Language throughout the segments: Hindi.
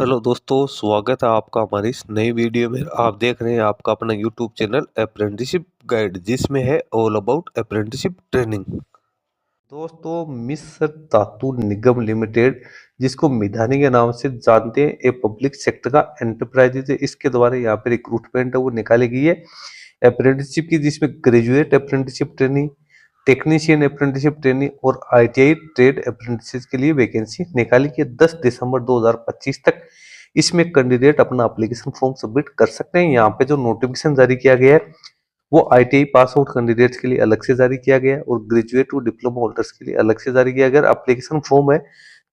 हेलो दोस्तों, स्वागत है आपका हमारी इस नई वीडियो में। आप देख रहे हैं आपका अपना यूट्यूब चैनल अप्रेंटिसशिप गाइड, जिसमें है ऑल अबाउट अप्रेंटिसशिप ट्रेनिंग। दोस्तों, मिस्र धातु निगम लिमिटेड, जिसको मिधानी के नाम से जानते हैं, ये पब्लिक सेक्टर का एंटरप्राइजेज है। इसके द्वारा यहाँ पे रिक्रूटमेंट है वो निकाली गई है अप्रेंटिसशिप की, जिसमें graduate apprenticeship training, technician apprenticeship training और आईटीआई ट्रेड अप्रेंटिस के लिए वैकेंसी निकाली गई है 10 दिसंबर 2025 तक। इसमें कैंडिडेट अपना एप्लीकेशन फॉर्म सबमिट कर सकते हैं। यहाँ पे जो नोटिफिकेशन जारी किया गया है वो आईटीआई पास आउट कैंडिडेट्स के लिए अलग से जारी किया गया है और ग्रेजुएट और डिप्लोमा होल्डर्स के लिए अलग से जारी किया गया। एप्लीकेशन फॉर्म है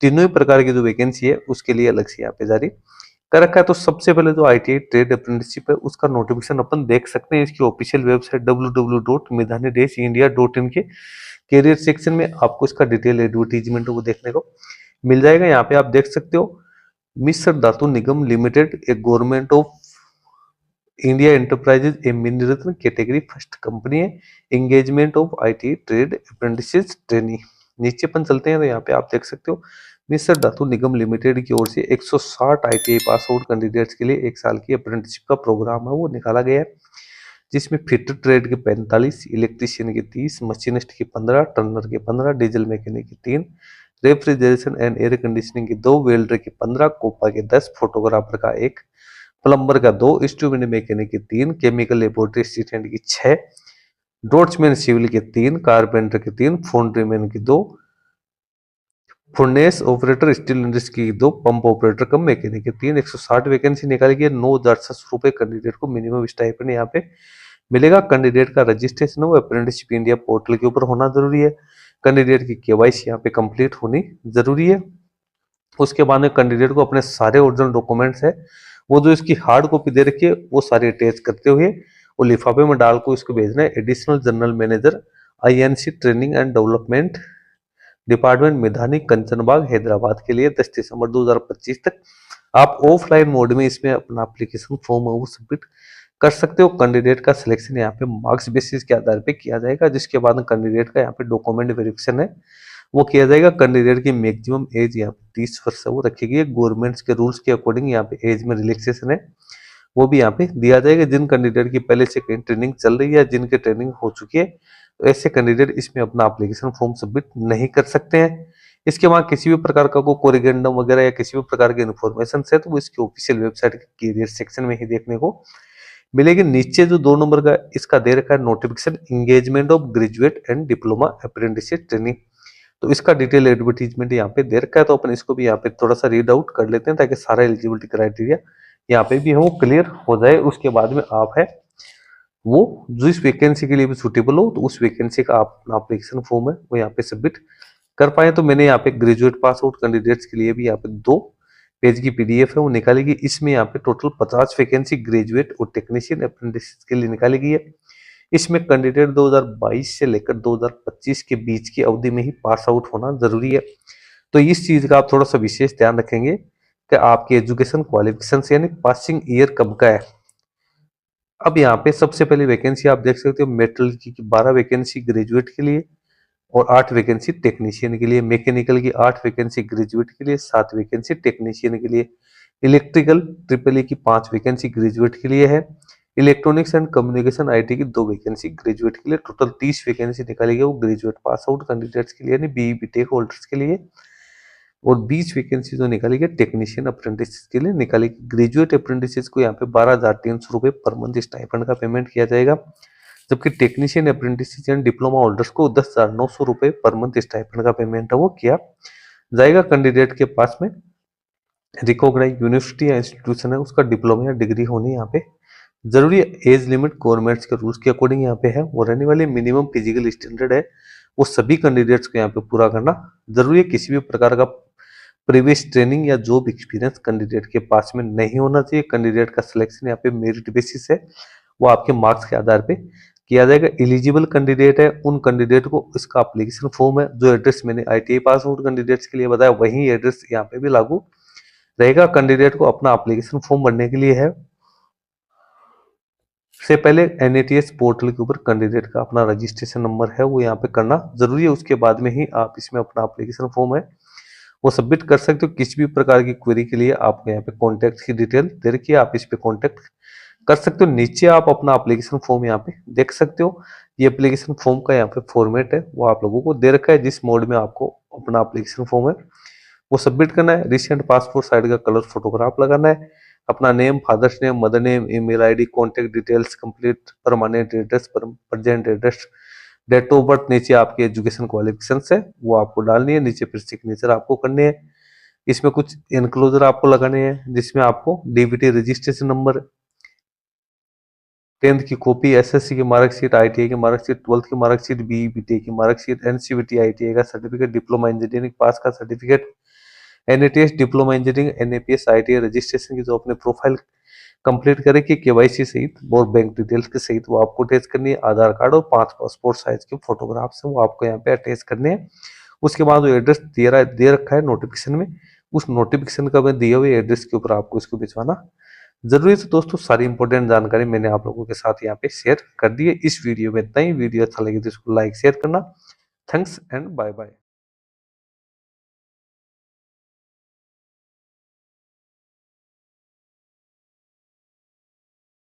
तीनों ही प्रकार की जो वैकेंसी है उसके लिए अलग से यहाँ पे जारी कर रखा है। तो सबसे पहले जो आईटीआई ट्रेड अप्रेंटिसशिप है उसका नोटिफिकेशन अपन देख सकते हैं। इसकी ऑफिशियल वेबसाइट www.midhani-india.in के कैरियर सेक्शन में आपको इसका डिटेल एडवर्टीजमेंट वो देखने को मिल जाएगा। यहाँ पे आप देख सकते हो, मिस्र धातु निगम लिमिटेड एक government of India enterprises a mini ratna category first company है। Engagement of IT trade apprentice training. नीचे अपन चलते हैं तो यहाँ पे आप देख सकते हो, मिस्र धातु निगम लिमिटेड की ओर से 160 आईटीआई पास आउट कैंडिडेट्स के लिए 1 साल की अप्रेंटिसशिप का प्रोग्राम है वो निकाला गया है, जिसमें फिटर ट्रेड के 45, इलेक्ट्रीशियन के 30, मशीनिस्ट के 15, टर्नर के 15, डीजल मैकेनिक के 3, रेफ्रिजरेशन एंड एयर कंडीशनिंग के 2, वेल्डर के 15, कोपा के 10, फोटोग्राफर का 1, प्लम्बर का 2, इंस्ट्रूमेंट मैकेनिक के 3, केमिकल लेबोरेटरी असिस्टेंट की 6, ड्रोट्समैन सिविल के 3, कारपेंटर के 3, फाउंड्रीमैन के 2, फुर्नेस ऑपरेटर स्टील इंडस्ट्री की 2, पंप ऑपरेटर कम मैकेनिक के 3। 160 वैकेंसी निकाली गई है। 9,700 कैंडिडेट को मिनिमम स्टाइपेंड यहाँ पे मिलेगा। कैंडिडेट का रजिस्ट्रेशन वो अप्रेंटिसशिप इंडिया पोर्टल के ऊपर होना जरूरी है। कैंडिडेट की केवाईसी यहाँ पे कंप्लीट होनी जरूरी है। उसके बाद में कैंडिडेट को अपने सारे ओरिजिनल डॉक्यूमेंट्स है वो जो इसकी हार्ड कॉपी दे रखी है वो सारे अटैच करते हुए वो लिफाफे में डाल को इसको भेजना है। Additional general manager INC training and development department, Midhani, Kanchanbagh, Hyderabad के लिए 10 दिसंबर 2025 तक। आप ऑफलाइन मोड में इसमें अपना एप्लीकेशन फॉर्म वो सबमिट कर सकते हो। कैंडिडेट का सिलेक्शन यहाँ पे मार्क्स बेसिस के आधार पे किया जाएगा, जिसके बाद कैंडिडेट का यहाँ पे डॉक्यूमेंट वेरिफिकेशन है वो किया जाएगा। कैंडिडेट की मैक्सिमम एज यहाँ पे 30 वर्ष है वो रखी गई है। गवर्नमेंट्स के रूल्स के अकॉर्डिंग यहाँ पे एज में रिलैक्सेशन है वो भी यहाँ पे दिया जाएगा। जिन कैंडिडेट की पहले से कहीं ट्रेनिंग चल रही है, जिनकी ट्रेनिंग हो चुकी है, तो ऐसे कैंडिडेट इसमें अपना एप्लीकेशन फॉर्म सबमिट नहीं कर सकते हैं। इसके बाद किसी भी प्रकार का कोई कोरिगेंडम वगैरह या किसी भी प्रकार की इन्फॉर्मेशन है तो वो इसकी ऑफिशियल वेबसाइट के कैरियर सेक्शन में ही देखने को मिलेगी। नीचे जो 2 नंबर का इसका दे रखा है notification, engagement of graduate and diploma apprenticeship training, तो इसका डिटेल एडवर्टीजमेंट यहाँ पे दे रखा है। तो अपन इसको भी यहाँ पे थोड़ा सा रीड आउट कर लेते हैं ताकि सारा एलिजिबिलिटी क्राइटेरिया यहाँ पे भी है वो क्लियर हो जाए। उसके बाद में आप है वो जो इस वैकेंसी के लिए भी सुटेबल हो तो उस वैकेंसी का आप एप्लीकेशन फॉर्म है वो यहाँ पे सबमिट कर पाए। तो मैंने यहाँ पे ग्रेजुएट पास आउट कैंडिडेट्स के लिए भी यहाँ पे 2 पेज की पीडीएफ है वो निकाली गई। इसमें यहाँ पे टोटल 50 वैकेंसी ग्रेजुएट और टेक्नीशियन अप्रेंटिस के लिए निकाली गई है। इसमें कैंडिडेट 2022 से लेकर 2025 के बीच की अवधि में ही पास आउट होना जरूरी है। तो इस चीज का आप थोड़ा सा विशेष ध्यान रखेंगे कि आपकी एजुकेशन क्वालिफिकेशन यानी पासिंग ईयर कब का है। अब यहाँ पे सबसे पहले वैकेंसी आप देख सकते हो, मेटल की 12 वैकेंसी ग्रेजुएट के लिए और 8 वैकेंसी टेक्नीशियन के लिए। मैकेनिकल की 8 वैकेंसी ग्रेजुएट के लिए, 7 वैकेंसी टेक्नीशियन के लिए। इलेक्ट्रिकल ट्रिपल ई की 5 वैकेंसी ग्रेजुएट के लिए है। इलेक्ट्रॉनिक्स एंड कम्युनिकेशन आईटी की 2 वैकेंसी ग्रेजुएट के लिए। टोटल 30 वैकेंसी निकाली गई वो ग्रेजुएट पास आउट कैंडिडेट्स के लिए यानी बीई बीटेक होल्डर्स के लिए। और 20 वैकेंसी जो निकाली गई टेक्नीशियन अप्रेंटिस के लिए निकाली। ग्रेजुएट अप्रेंटिस को यहाँ पे 12,300 रुपये पर मंथ स्टाइपेंड का पेमेंट किया जाएगा, जबकि technician apprentice and diploma holders को 10,900 रुपये पर मंथ स्टाइपेंड का पेमेंट है वो किया जाएगा। कैंडिडेट के पास में रिकॉग्नाइज यूनिवर्सिटी या इंस्टीट्यूशन है उसका डिप्लोमा या डिग्री होनी यहाँ पे जरूरी है। एज लिमिट गवर्नमेंट्स के रूल्स के अकॉर्डिंग यहाँ पे है वो रहने वाली। मिनिमम फिजिकल स्टैंडर्ड है वो सभी कैंडिडेट्स को यहाँ पे पूरा करना जरूरी है। किसी भी प्रकार का प्रीवियस ट्रेनिंग या जॉब एक्सपीरियंस कैंडिडेट के पास में नहीं होना चाहिए। कैंडिडेट का सिलेक्शन यहाँ पे मेरिट बेसिस है वो आपके मार्क्स के आधार पे किया जाएगा। एलिजिबल कैंडिडेट है उन कैंडिडेट को इसका एप्लीकेशन फॉर्म है जो एड्रेस मैंने आईटीआई पास आउट कैंडिडेट्स के लिए बताया वही एड्रेस यहाँ पे भी लागू रहेगा। कैंडिडेट को अपना एप्लीकेशन फॉर्म भरने के लिए है से पहले एनएटीएस पोर्टल के ऊपर कैंडिडेट का अपना रजिस्ट्रेशन नंबर है वो यहाँ पे करना जरूरी है। उसके बाद में ही आप इसमें अपना एप्लीकेशन फॉर्म है वो सबमिट कर सकते हो। किसी भी प्रकार की क्वेरी के लिए आपको यहाँ पे कॉन्टैक्ट की डिटेल दे रखी है, आप इस पे कॉन्टैक्ट कर सकते हो। नीचे आप अपना एप्लीकेशन फॉर्म यहाँ पे देख सकते हो। ये एप्लीकेशन फॉर्म का यहाँ पे फॉर्मेट है वो आप लोगों को दे रखा है, जिस मोड में आपको अपना एप्लीकेशन फॉर्म है वो सबमिट करना है। रिसेंट पासपोर्ट साइज का कलर फोटोग्राफ लगाना है, अपना name, father's name, mother name, email ID, contact details, complete permanent address, present address, date of birth, नीचे आपकी एजुकेशन क्वालिफिकेशन है वो आपको डालनी है, नीचे फिर सिग्नेचर आपको करनी है। इसमें कुछ इनक्लोजर आपको लगाने हैं, जिसमें आपको डीबीटी रजिस्ट्रेशन नंबर, 10th की कॉपी, एसएससी की मार्कशीट, आईटीआई की मार्कशीट, 12th की मार्कशीट, बीईबीटी की मार्कशीट, एनसीबीटी आईटीआई का सर्टिफिकेट, डिप्लोमा इंजीनियरिंग पास का certificate, NATS diploma engineering, NAPS ITI registration की जो अपने प्रोफाइल कंप्लीट करे कि केवाईसी सहित और बैंक डिटेल्स के सहित वो आपको अटैच करनी है। आधार कार्ड और 5 पासपोर्ट साइज के फोटोग्राफ्स हैं वो आपको यहाँ पे अटैच करने हैं। उसके बाद वो एड्रेस दे रखा है नोटिफिकेशन में, उस नोटिफिकेशन का मैं दिए हुए एड्रेस के ऊपर आपको इसको भिजवाना जरूरी है। तो दोस्तों सारी इंपॉर्टेंट जानकारी मैंने आप लोगों के साथ यहाँ पे शेयर कर दी है। इस वीडियो में इतना ही। वीडियो अच्छा लगे तो इसको लाइक शेयर करना। Thanks and bye bye.